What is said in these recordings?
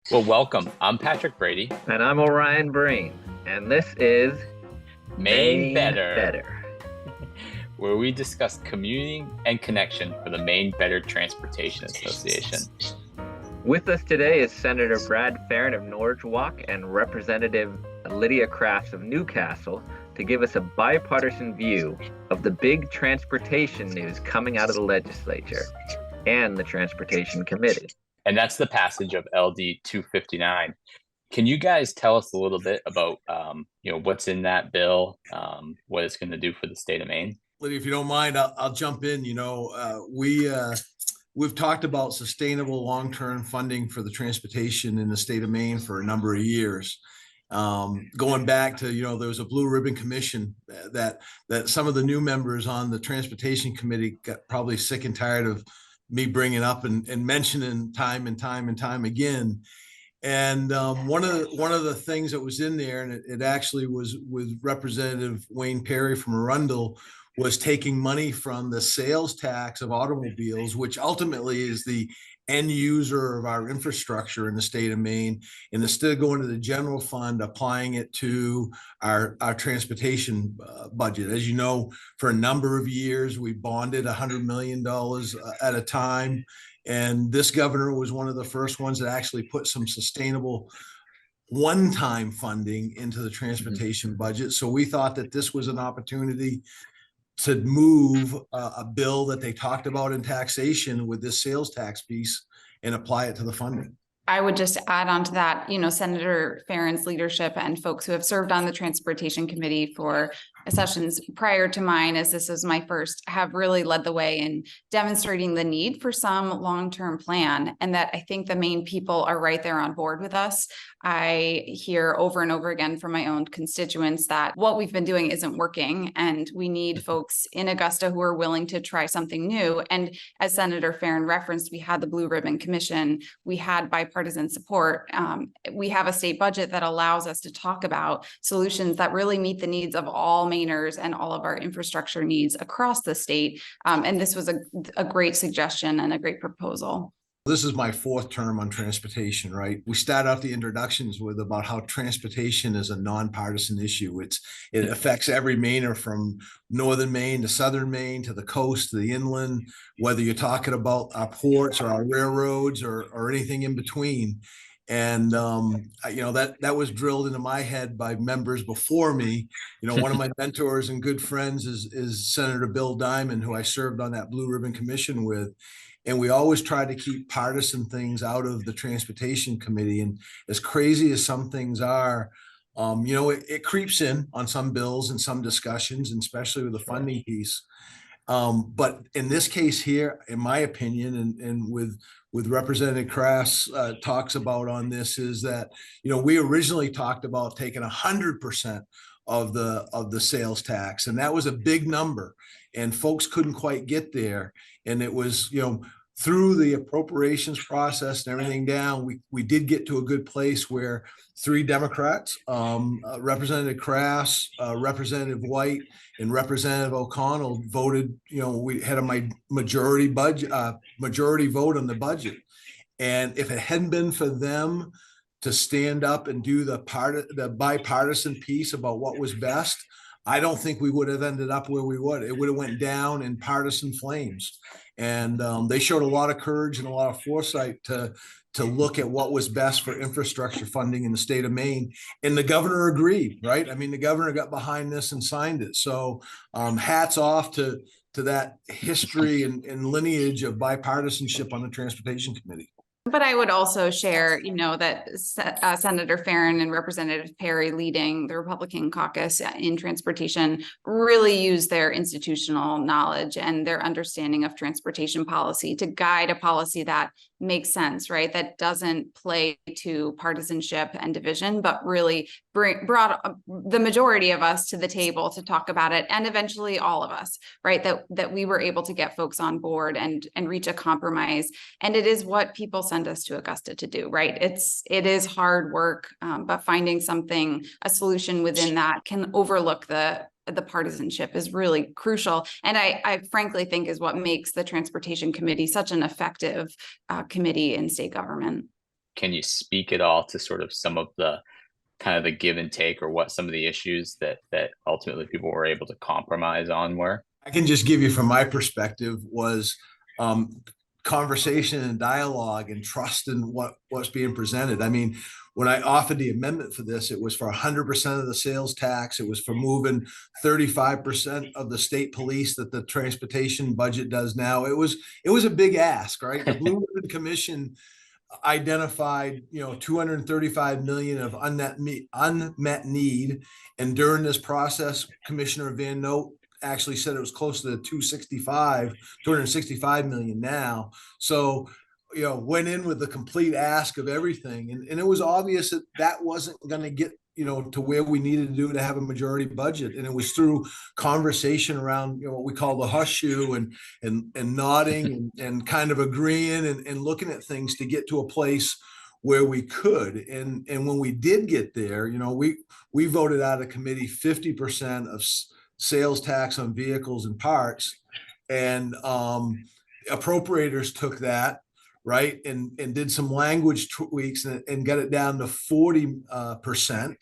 Well, welcome. I'm Patrick Brady. And I'm Orion Breen, and this is Maine Maine Better, Better. where we discuss community and connection for the Maine Better Transportation Association. With us today is Senator Brad Farrin of Norridgewock and Representative Lydia Crafts of Newcastle to give us a bipartisan view of the big transportation news coming out of the legislature and the Transportation Committee. And that's the passage of LD 259. Can you guys tell us a little bit about, what's in that bill, what it's going to do for the state of Maine? Lydia, if you don't mind, I'll jump in. We've talked about sustainable long-term funding for the transportation in the state of Maine for a number of years. Going back to, there was a Blue Ribbon Commission that some of the new members on the Transportation Committee got probably sick and tired of me bringing up and mentioning time and time again. And one of the things that was in there, and it actually was with Representative Wayne Perry from Arundel, was taking money from the sales tax of automobiles, which ultimately is the end user of our infrastructure in the state of Maine, and instead of going to the general fund, applying it to our transportation budget. As you know, for a number of years, we bonded $100 million at a time. And this governor was one of the first ones that actually put some sustainable one-time funding into the transportation budget. So we thought that this was an opportunity to move a bill that they talked about in taxation with this sales tax piece and apply it to the funding. I would just add on to that, Senator Farrin's leadership and folks who have served on the Transportation Committee for sessions prior to mine, as this is my first, have really led the way in demonstrating the need for some long-term plan, and that I think the Maine people are right there on board with us. I hear over and over again from my own constituents that what we've been doing isn't working, and we need folks in Augusta who are willing to try something new. And as Senator Farrin referenced, we had the Blue Ribbon Commission, we had bipartisan support. We have a state budget that allows us to talk about solutions that really meet the needs of all Mainers and all of our infrastructure needs across the state. And this was a great suggestion and a great proposal. This is my fourth term on transportation, right? We start off the introductions with about how transportation is a nonpartisan issue. It affects every Mainer from northern Maine to southern Maine to the coast to the inland, whether you're talking about our ports or our railroads or anything in between. And that was drilled into my head by members before me. One of my mentors and good friends is Senator Bill Diamond, who I served on that Blue Ribbon Commission with. And we always tried to keep partisan things out of the Transportation Committee. And as crazy as some things are, it creeps in on some bills and some discussions, and especially with the funding piece. But in this case here, in my opinion, and with Representative Crafts talks about on this, is that, we originally talked about taking 100% of the sales tax, and that was a big number, and folks couldn't quite get there. And it was, through the appropriations process and everything down, we did get to a good place where three Democrats, Representative Crafts, Representative White, and Representative O'Connell voted. We had a majority vote on the budget, and if it hadn't been for them to stand up and do the bipartisan piece about what was best, I don't think we would have ended up where we would. It would have went down in partisan flames. And they showed a lot of courage and a lot of foresight to look at what was best for infrastructure funding in the state of Maine. And the governor agreed, right? I mean, the governor got behind this and signed it. So hats off to that history and lineage of bipartisanship on the Transportation Committee. But I would also share, that Senator Farrin and Representative Perry leading the Republican caucus in transportation really use their institutional knowledge and their understanding of transportation policy to guide a policy that makes sense, right? That doesn't play to partisanship and division, but really brought the majority of us to the table to talk about it, and eventually all of us, right? That we were able to get folks on board and reach a compromise. And it is what people send us to Augusta to do, right? It is hard work, but finding a solution within that can overlook the partisanship is really crucial. And I frankly think is what makes the Transportation Committee such an effective committee in state government. can you speak at all to sort of some of the kind of the give and take, or what some of the issues that ultimately people were able to compromise on were? I can just give you from my perspective was conversation and dialogue and trust in what's being presented. I mean, when I offered the amendment for this, it was for 100% of the sales tax. It was for moving 35% of the state police that the transportation budget does now. It was a big ask, right? The Blue Ribbon Commission identified 235 million of unmet need, and during this process, Commissioner Van Note actually said it was close to 265 million now. So went in with the complete ask of everything, and it was obvious that wasn't going to get to where we needed to do to have a majority budget. And it was through conversation around what we call the horseshoe and nodding and kind of agreeing and looking at things to get to a place where we could. And when we did get there, we voted out of committee 50% of sales tax on vehicles and parts, and appropriators took that, right, and did some language tweaks and got it down to 40%,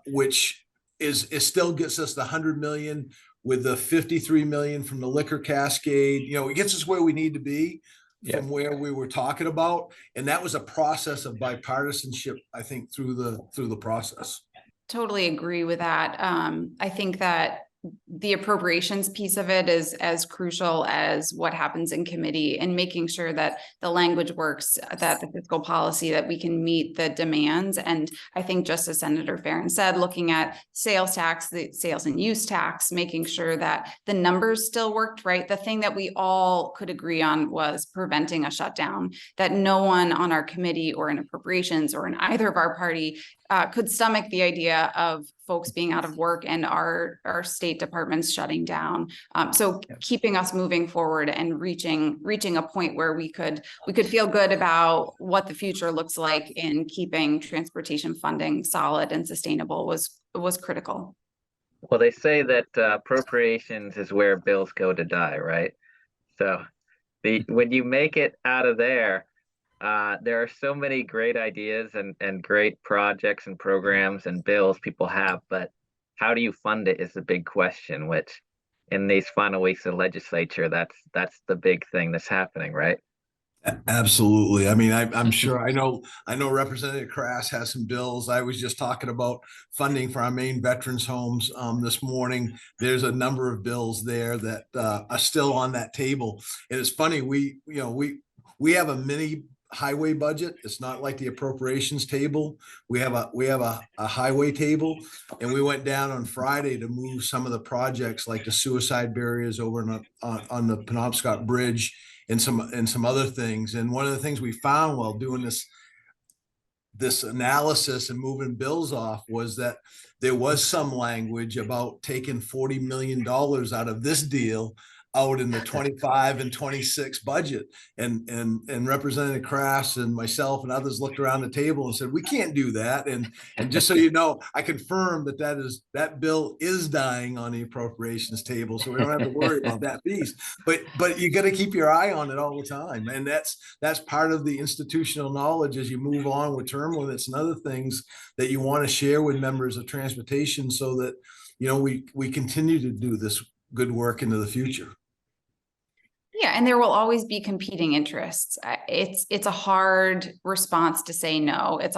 which is still gets us the 100 million with the 53 million from the liquor cascade. It gets us where we need to be from where we were talking about, and that was a process of bipartisanship, I think, through the process. Totally agree with that. I think that the appropriations piece of it is as crucial as what happens in committee, and making sure that the language works, that the fiscal policy, that we can meet the demands. And I think, just as Senator Farrin said, looking at sales tax, the sales and use tax, making sure that the numbers still worked, right? The thing that we all could agree on was preventing a shutdown, that no one on our committee or in appropriations or in either of our party could stomach the idea of folks being out of work and our state departments shutting down. So keeping us moving forward and reaching a point where we could feel good about what the future looks like in keeping transportation funding solid and sustainable was critical. Well, they say that appropriations is where bills go to die, right? So when you make it out of there are so many great ideas and great projects and programs and bills people have, but how do you fund it is the big question, which in these final weeks of legislature, that's the big thing that's happening, right? Absolutely. I mean, I'm sure I know Representative Crass has some bills. I was just talking about funding for our Maine veterans homes this morning. There's a number of bills there that are still on that table. And it's funny, we have a mini highway budget. It's not like the appropriations table. We have a highway table, and we went down on Friday to move some of the projects like the suicide barriers over on the Penobscot Bridge and some other things. And one of the things we found while doing this analysis and moving bills off was that there was some language about taking $40 million out of this deal out in the 25 and 26 budget, and Representative Crass and myself and others looked around the table and said, we can't do that. And just so you know, I confirm that bill is dying on the appropriations table, so we don't have to worry about that piece. But you got to keep your eye on it all the time, and that's part of the institutional knowledge as you move on with term limits and other things that you want to share with members of transportation, so that we continue to do this good work into the future. Yeah, and there will always be competing interests. It's a hard response to say no. It's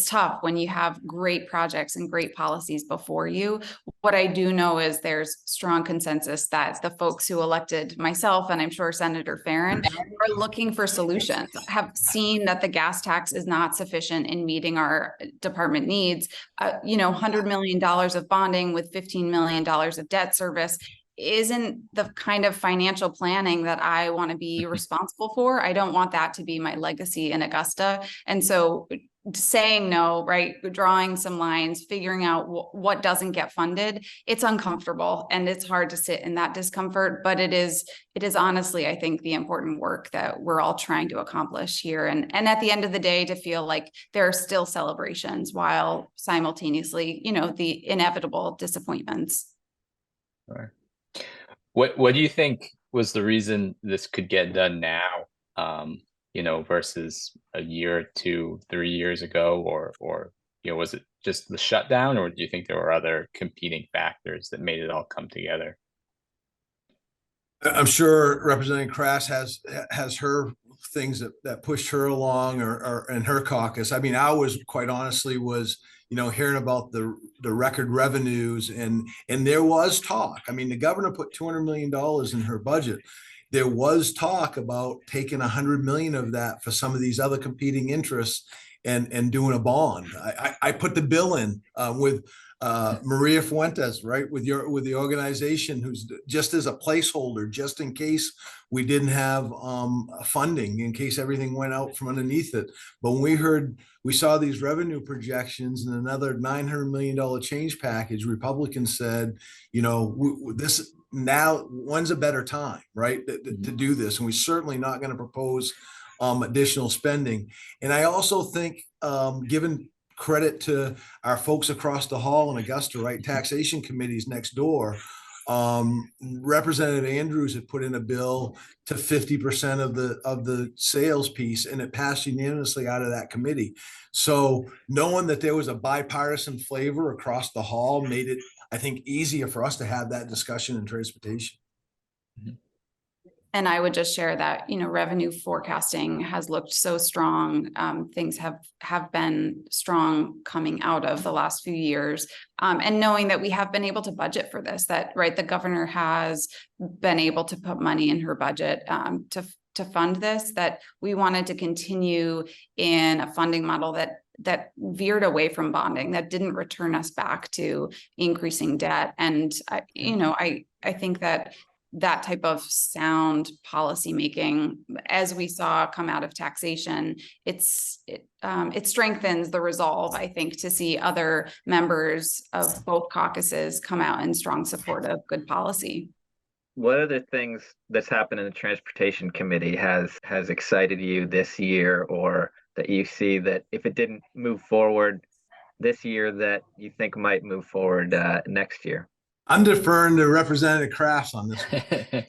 tough when you have great projects and great policies before you. What I do know is there's strong consensus that the folks who elected myself, and I'm sure Senator Farrin, are looking for solutions, have seen that the gas tax is not sufficient in meeting our department needs. $100 million of bonding with $15 million of debt service isn't the kind of financial planning that I want to be responsible for. I don't want that to be my legacy in Augusta. And so saying no, right, drawing some lines, figuring out what doesn't get funded, it's uncomfortable and it's hard to sit in that discomfort, but it is honestly, I think, the important work that we're all trying to accomplish here. And at the end of the day, to feel like there are still celebrations while simultaneously, the inevitable disappointments. All right. What do you think was the reason this could get done now? versus a year, 2, 3 years ago, or was it just the shutdown, or do you think there were other competing factors that made it all come together? I'm sure Representative Crass has her things that pushed her along or in her caucus. I mean, I was quite honestly was, hearing about the record revenues and there was talk. I mean, the governor put $200 million in her budget. There was talk about taking 100 million of that for some of these other competing interests and doing a bond. I put the bill in with Maria Fuentes, right, with the organization, who's just as a placeholder, just in case we didn't have funding, in case everything went out from underneath it. But when we saw these revenue projections and another $900 million change package, Republicans said, this now, when's a better time, right, to do this? And we're certainly not going to propose additional spending. And I also think, given credit to our folks across the hall in Augusta, right, taxation committees next door, Representative Andrews had put in a bill to 50% of the sales piece, and it passed unanimously out of that committee. So knowing that there was a bipartisan flavor across the hall made it, I think, easier for us to have that discussion in transportation. And I would just share that, revenue forecasting has looked so strong. Things have been strong coming out of the last few years. And knowing that we have been able to budget for this, that, right, the governor has been able to put money in her budget to fund this, that we wanted to continue in a funding model that veered away from bonding, that didn't return us back to increasing debt. And, I think that type of sound policymaking, as we saw come out of taxation, it strengthens the resolve, I think, to see other members of both caucuses come out in strong support of good policy. What other things that's happened in the Transportation Committee has excited you this year, or that you see that if it didn't move forward this year, that you think might move forward next year? I'm deferring to Representative Crafts on this one.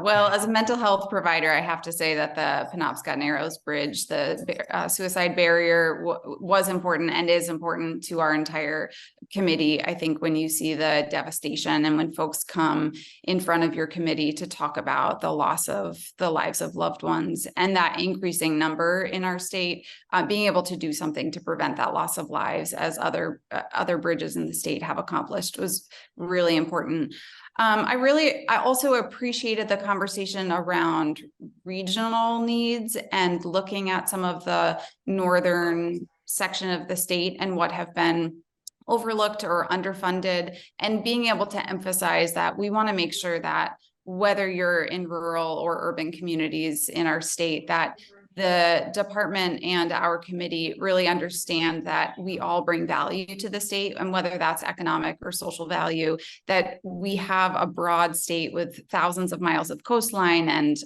Well, as a mental health provider, I have to say that the Penobscot Narrows Bridge, the suicide barrier, was important and is important to our entire committee. I think when you see the devastation and when folks come in front of your committee to talk about the loss of the lives of loved ones and that increasing number in our state, being able to do something to prevent that loss of lives, as other bridges in the state have accomplished, was really important. I also appreciated the conversation around regional needs and looking at some of the northern section of the state and what have been overlooked or underfunded, and being able to emphasize that we want to make sure that whether you're in rural or urban communities in our state, that the department and our committee really understand that we all bring value to the state, and whether that's economic or social value, that we have a broad state with thousands of miles of coastline and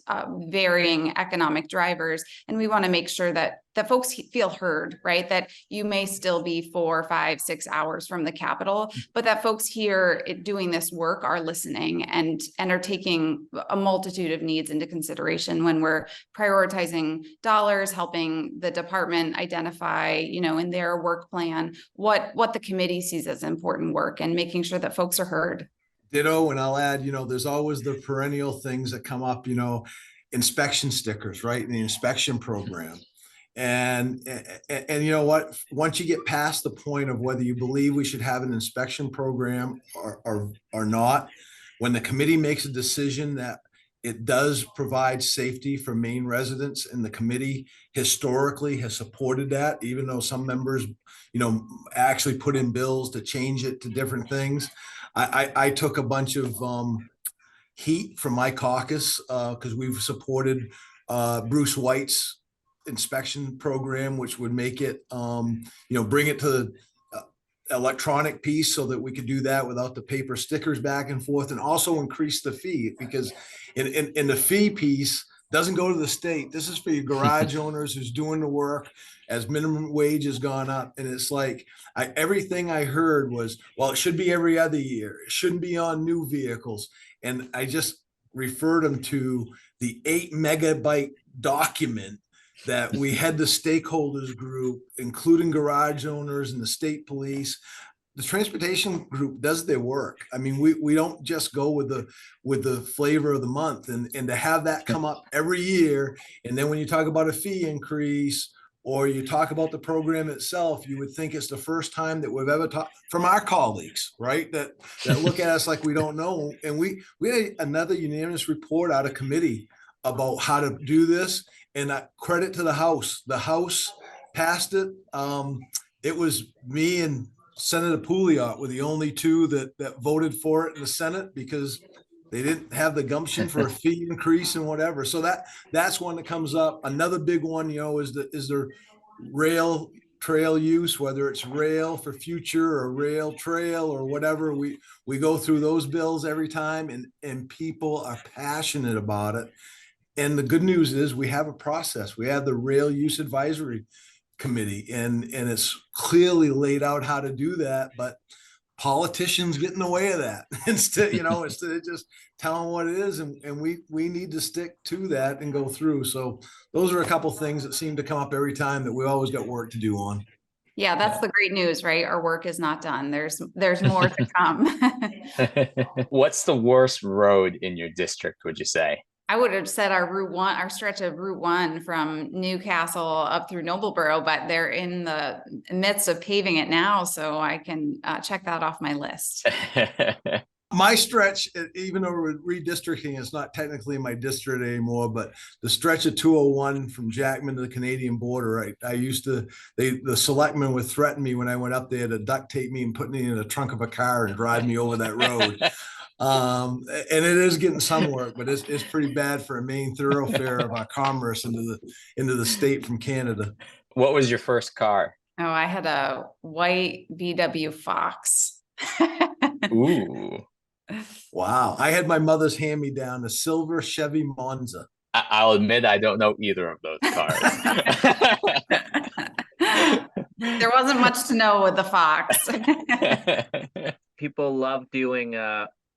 varying economic drivers. And we want to make sure that folks feel heard, right? That you may still be 4, 5, 6 hours from the Capitol, but that folks here doing this work are listening and are taking a multitude of needs into consideration when we're prioritizing dollars, helping the department identify, in their work plan, what the committee sees as important work, and making sure that folks are heard. Ditto, and I'll add, there's always the perennial things that come up, inspection stickers, right? In the inspection program. And you know what, once you get past the point of whether you believe we should have an inspection program or not, when the committee makes a decision that it does provide safety for Maine residents, and the committee historically has supported that, even though some members, actually put in bills to change it to different things. I took a bunch of heat from my caucus because we've supported Bruce White's inspection program, which would make it, bring it to the electronic piece so that we could do that without the paper stickers back and forth, and also increase the fee, because in the fee piece doesn't go to the state. This is for your garage owners who's doing the work as minimum wage has gone up. And it's like, everything I heard was, well, it should be every other year. It shouldn't be on new vehicles. And I just referred them to the 8 megabyte document that we had the stakeholders group, including garage owners and the state police. The transportation group does their work. I mean, we don't just go with the flavor of the month, and to have that come up every year. And then when you talk about a fee increase, or you talk about the program itself, you would think it's the first time that we've ever talked from our colleagues, right? That look at us like we don't know. And we had another unanimous report out of committee about how to do this. And credit to the House. The House passed it. It was me and Senator Pouliot were the only two that voted for it in the Senate, because they didn't have the gumption for a fee increase and whatever. So that's one that comes up. Another big one, is the rail trail use, whether it's rail for future or rail trail or whatever. We go through those bills every time, and people are passionate about it. And the good news is we have a process. We have the Rail Use Advisory Committee, and it's clearly laid out how to do that, but politicians get in the way of that instead of just telling what it is, and we need to stick to that and go through. So those are a couple things that seem to come up every time that we always got work to do on. Yeah, that's the great news, right? Our work is not done. There's more to come. What's the worst road in your district, would you say? I would have said our stretch of Route 1 from Newcastle up through Noblesboro, but they're in the midst of paving it now, so I can check that off my list. My stretch, even though we're redistricting, it's not technically my district anymore, but the stretch of 201 from Jackman to the Canadian border, I used to, the selectmen would threaten me when I went up there to duct tape me and put me in the trunk of a car and drive me over that road. And it is getting some work, but it's pretty bad for a main thoroughfare of our commerce into the state from Canada. What was your first car? Oh, I had a white VW Fox. Ooh. Wow. I had my mother's hand-me-down, a silver Chevy Monza. I'll admit I don't know either of those cars. There wasn't much to know with the Fox. People love doing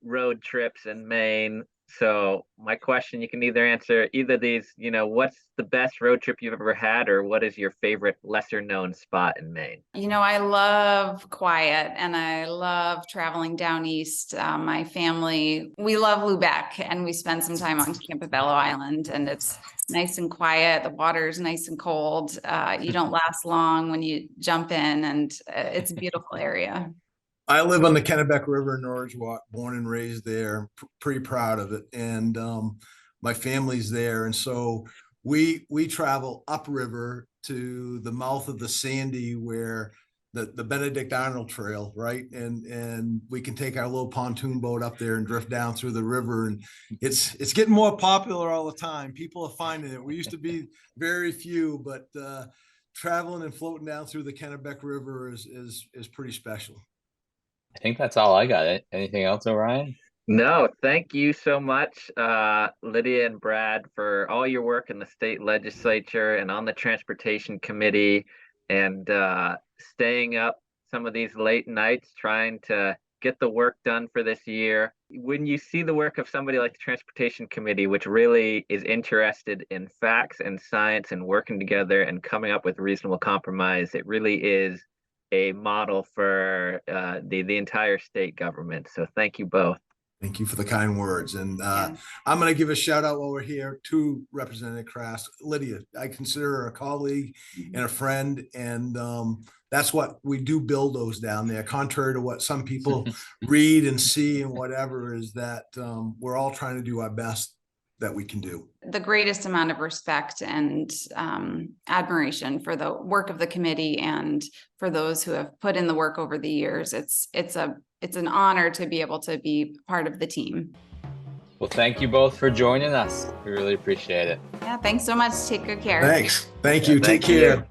road trips in Maine. So my question, you can either answer either of these, what's the best road trip you've ever had, or what is your favorite lesser known spot in Maine? I love quiet, and I love traveling down east. My family, we love Lubec, and we spend some time on Campobello Island, and it's nice and quiet. The water's nice and cold. You don't last long when you jump in, and it's a beautiful area. I live on the Kennebec River in Norridgewock, born and raised there, pretty proud of it. And my family's there. And so we travel upriver to the mouth of the Sandy, where the Benedict Arnold Trail, right? And we can take our little pontoon boat up there and drift down through the river. And it's getting more popular all the time. People are finding it. We used to be very few, but traveling and floating down through the Kennebec River is pretty special. I think that's all I got. Anything else, Orion? No, thank you so much, Lydia and Brad, for all your work in the state legislature and on the transportation committee, and staying up some of these late nights trying to get the work done for this year. When you see the work of somebody like the transportation committee, which really is interested in facts and science and working together and coming up with reasonable compromise, it really is a model for the entire state government. So thank you both. Thank you for the kind words. And I'm going to give a shout out while we're here to Representative Crafts. Lydia, I consider her a colleague and a friend. And that's what we do, build those down there, contrary to what some people read and see and whatever, is that we're all trying to do our best that we can do. The greatest amount of respect and admiration for the work of the committee and for those who have put in the work over the years. It's an honor to be able to be part of the team. Well, thank you both for joining us. We really appreciate it. Yeah, thanks so much. Take good care. Thanks. Thank you. Take care.